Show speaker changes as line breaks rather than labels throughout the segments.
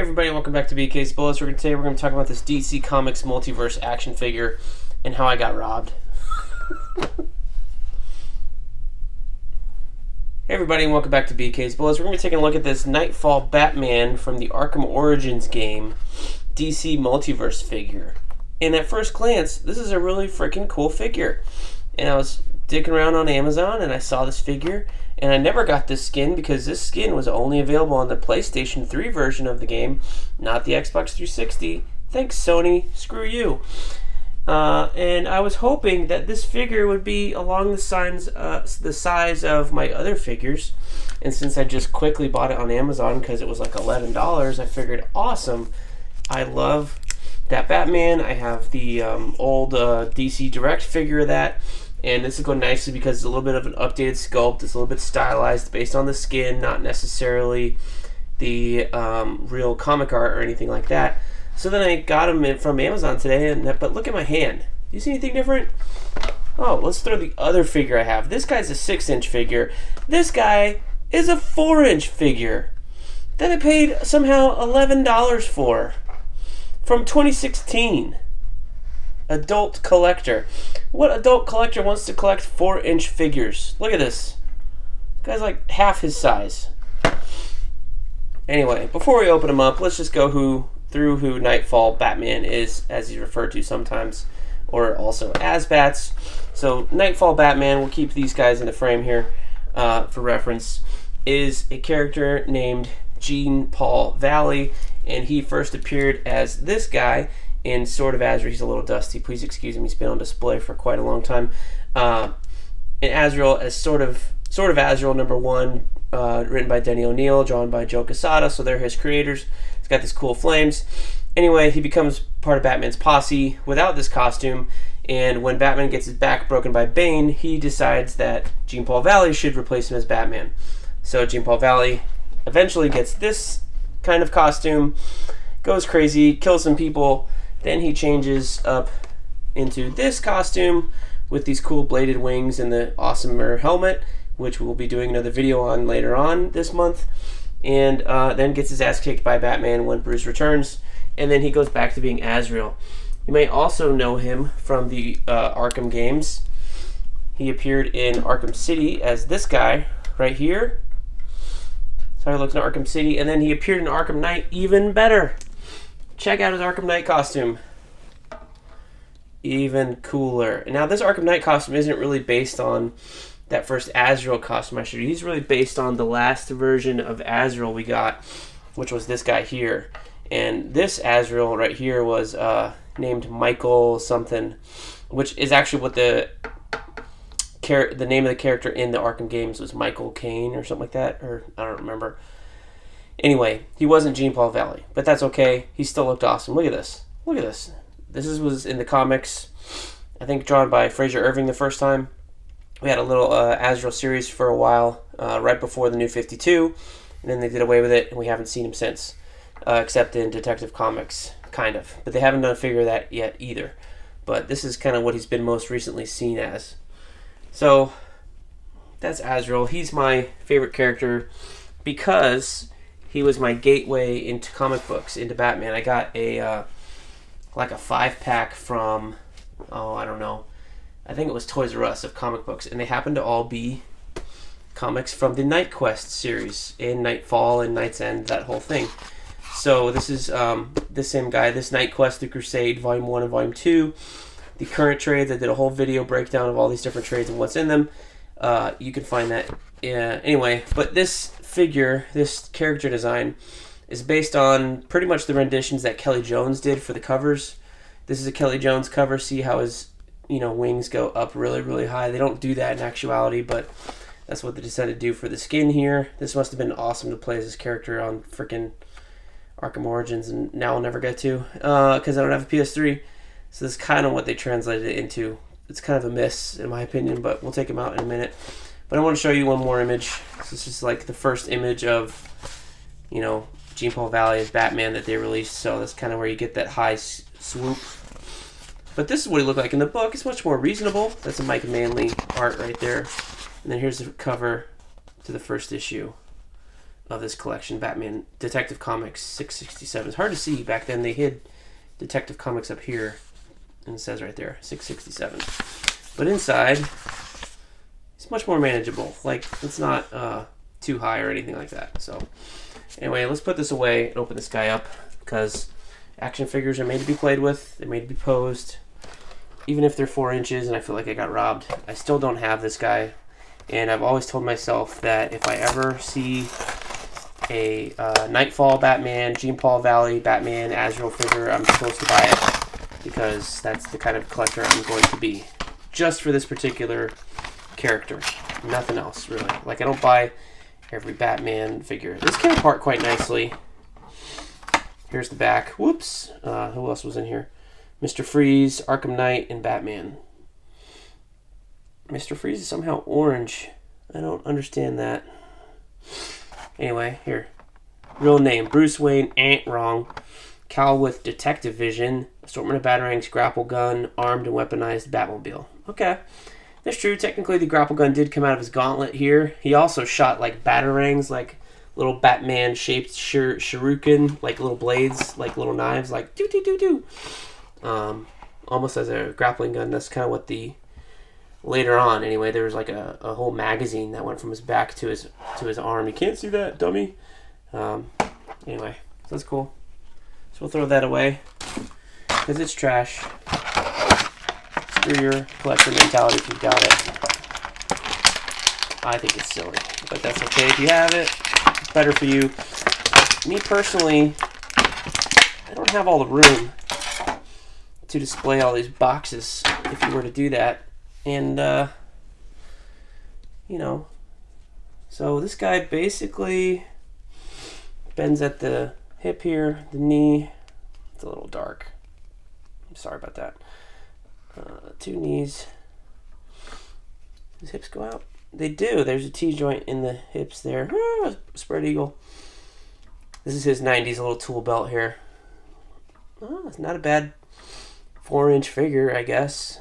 Everybody, welcome back to BK's Bullets. Today we're going to talk about this DC Comics Multiverse action figure and how I got robbed. Hey everybody, and welcome back to BK's Bullets. We're going to be taking a look at this Nightfall Batman from the Arkham Origins game DC Multiverse figure. And at first glance, this is a really freaking cool figure. And I was dicking around on Amazon and I saw this figure. And I never got this skin because this skin was only available on the PlayStation 3 version of the game, not the Xbox 360. Thanks, Sony. Screw you. And I was hoping that this figure would be along the size of my other figures. And since I just quickly bought it on Amazon because it was like $11, I figured, awesome. I love that Batman. I have the old DC Direct figure of that. And this will go nicely because it's a little bit of an updated sculpt. It's a little bit stylized based on the skin, not necessarily the real comic art or anything like that. So then I got them from Amazon today, but look at my hand. Do you see anything different? Oh, let's throw the other figure I have. This guy's a 6-inch figure. This guy is a 4-inch figure that I paid somehow $11 for from 2016. Adult collector. What adult collector wants to collect 4-inch figures? Look at this. This guy's like half his size. Anyway, before we open him up, let's just go through who Nightfall Batman is, as he's referred to sometimes, or also Azbats. So Nightfall Batman, we'll keep these guys in the frame here for reference, is a character named Jean-Paul Valley, and he first appeared as this guy in Sword of Azrael. He's a little dusty. Please excuse him. He's been on display for quite a long time. In Azrael as Sword of Azrael #1, written by Denny O'Neil, drawn by Joe Quesada. So they're his creators. He's got these cool flames. Anyway, he becomes part of Batman's posse without this costume. And when Batman gets his back broken by Bane, he decides that Jean-Paul Valley should replace him as Batman. So Jean-Paul Valley eventually gets this kind of costume, goes crazy, kills some people. Then he changes up into this costume with these cool bladed wings and the awesomer helmet, which we'll be doing another video on later on this month. And then gets his ass kicked by Batman when Bruce returns. And then he goes back to being Azrael. You may also know him from the Arkham games. He appeared in Arkham City as this guy right here. So I looked at Arkham City. And then he appeared in Arkham Knight, even better. Check out his Arkham Knight costume. Even cooler. And now this Arkham Knight costume isn't really based on that first Azrael costume I showed you. He's really based on the last version of Azrael we got, which was this guy here. And this Azrael right here was named Michael something, which is actually what the name of the character in the Arkham games was, Michael Caine or something like that, or I don't remember. Anyway, he wasn't Jean-Paul Valley, but that's okay. He still looked awesome. Look at this. Look at this. This was in the comics, I think drawn by Fraser Irving the first time. We had a little Azrael series for a while, right before the New 52, and then they did away with it, and we haven't seen him since, except in Detective Comics, kind of. But they haven't done a figure of that yet either. But this is kind of what he's been most recently seen as. So, that's Azrael. He's my favorite character because he was my gateway into comic books, into Batman. I got a like a 5-pack from, I don't know, I think it was Toys R Us of comic books, and they happened to all be comics from the Night Quest series, in Nightfall and Night's End, that whole thing. So this is the same guy, this Night Quest, The Crusade, Volume 1 and Volume 2. The current trades, I did a whole video breakdown of all these different trades and what's in them. You can find that. Anyway, but this figure, this character design, is based on pretty much the renditions that Kelly Jones did for the covers. This is a Kelly Jones cover. See how his wings go up really, really high. They don't do that in actuality, but that's what they decided to do for the skin here. This must have been awesome to play as this character on freaking Arkham Origins, and now I'll never get to because I don't have a PS3. So this is kind of what they translated it into. It's kind of a miss, in my opinion, but we'll take them out in a minute. But I want to show you one more image. This is like the first image of, Jean-Paul Valley as Batman that they released. So that's kind of where you get that high swoop. But this is what he looked like in the book. It's much more reasonable. That's a Mike Manley art right there. And then here's the cover to the first issue of this collection, Batman Detective Comics 667. It's hard to see. Back then they hid Detective Comics up here, and it says right there 667. But inside, it's much more manageable. Like, it's not too high or anything like that. So anyway, let's put this away and open this guy up, because action figures are made to be played with. They're made to be posed. Even if they're 4 inches and I feel like I got robbed, I still don't have this guy. And I've always told myself that if I ever see a Nightfall Batman, Jean-Paul Valley Batman, Azrael figure, I'm supposed to buy it, because that's the kind of collector I'm going to be. Just for this particular character. Nothing else, really. Like, I don't buy every Batman figure. This came apart quite nicely. Here's the back. Whoops. Who else was in here? Mr. Freeze, Arkham Knight, and Batman. Mr. Freeze is somehow orange. I don't understand that. Anyway, here. Real name, Bruce Wayne, wrong. Cal with detective vision, assortment of batarangs, grapple gun, armed and weaponized Batmobile. Okay. That's true. Technically, the grapple gun did come out of his gauntlet here. He also shot, like, batarangs, like little Batman-shaped shuriken, like little blades, like little knives, like do-do-do-do. Almost as a grappling gun. That's kind of what the... Later on, anyway, there was like a whole magazine that went from his back to his arm. You can't see that, dummy. Anyway, so that's cool. So we'll throw that away, because it's trash. Screw your collector mentality if you've got it. I think it's silly, but that's okay if you have it. It's better for you. Me personally, I don't have all the room to display all these boxes if you were to do that. And, you know, so this guy basically bends at the hip here, the knee. It's a little dark. I'm sorry about that. 2 knees. His hips go out? They do. There's a T-joint in the hips there. Ah, spread eagle. This is his 90s little tool belt here. Oh, it's not a bad 4-inch figure, I guess.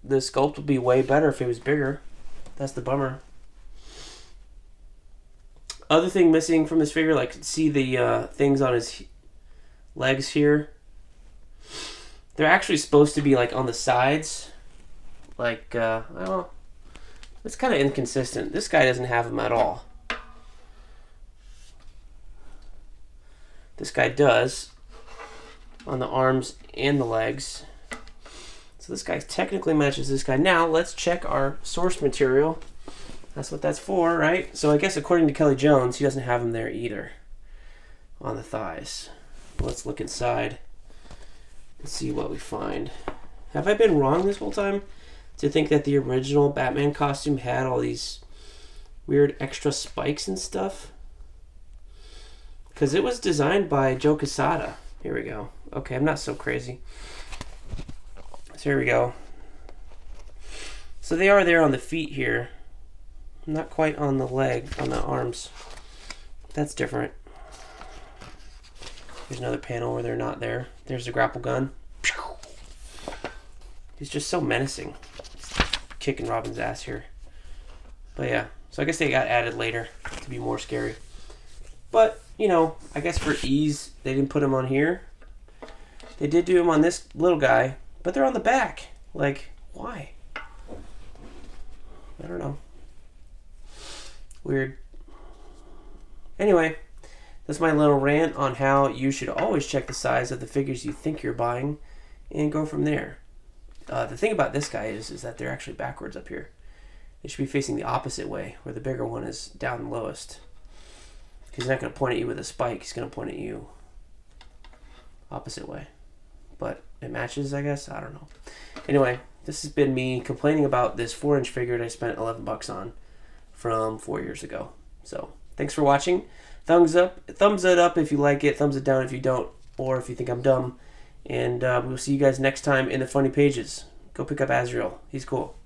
The sculpt would be way better if it was bigger. That's the bummer. Other thing missing from this figure, like, see the things on his legs here? They're actually supposed to be, like, on the sides. Like, I don't know. It's kind of inconsistent. This guy doesn't have them at all. This guy does. On the arms and the legs. So this guy technically matches this guy. Now, let's check our source material. That's what that's for, right? So I guess according to Kelly Jones, he doesn't have them there either. On the thighs. Let's look inside and see what we find. Have I been wrong this whole time to think that the original Batman costume had all these weird extra spikes and stuff? Because it was designed by Joe Quesada. Here we go. Okay, I'm not so crazy. So here we go. So they are there on the feet here. Not quite on the leg, on the arms. That's different. There's another panel where they're not there. There's the grapple gun. He's just so menacing. He's kicking Robin's ass here. But yeah, so I guess they got added later to be more scary. But, you know, I guess for ease, they didn't put him on here. They did do him on this little guy. But they're on the back. Like, why? I don't know. Weird. Anyway, that's my little rant on how you should always check the size of the figures you think you're buying and go from there. The thing about this guy is that they're actually backwards up here. They should be facing the opposite way, where the bigger one is down lowest. He's not going to point at you with a spike. He's going to point at you opposite way. But it matches, I guess. I don't know. Anyway, this has been me complaining about this 4-inch figure that I spent $11 on from 4 years ago. So, thanks for watching. Thumbs it up if you like it. Thumbs it down if you don't, or if you think I'm dumb. And we'll see you guys next time in the funny pages. Go pick up Azrael. He's cool.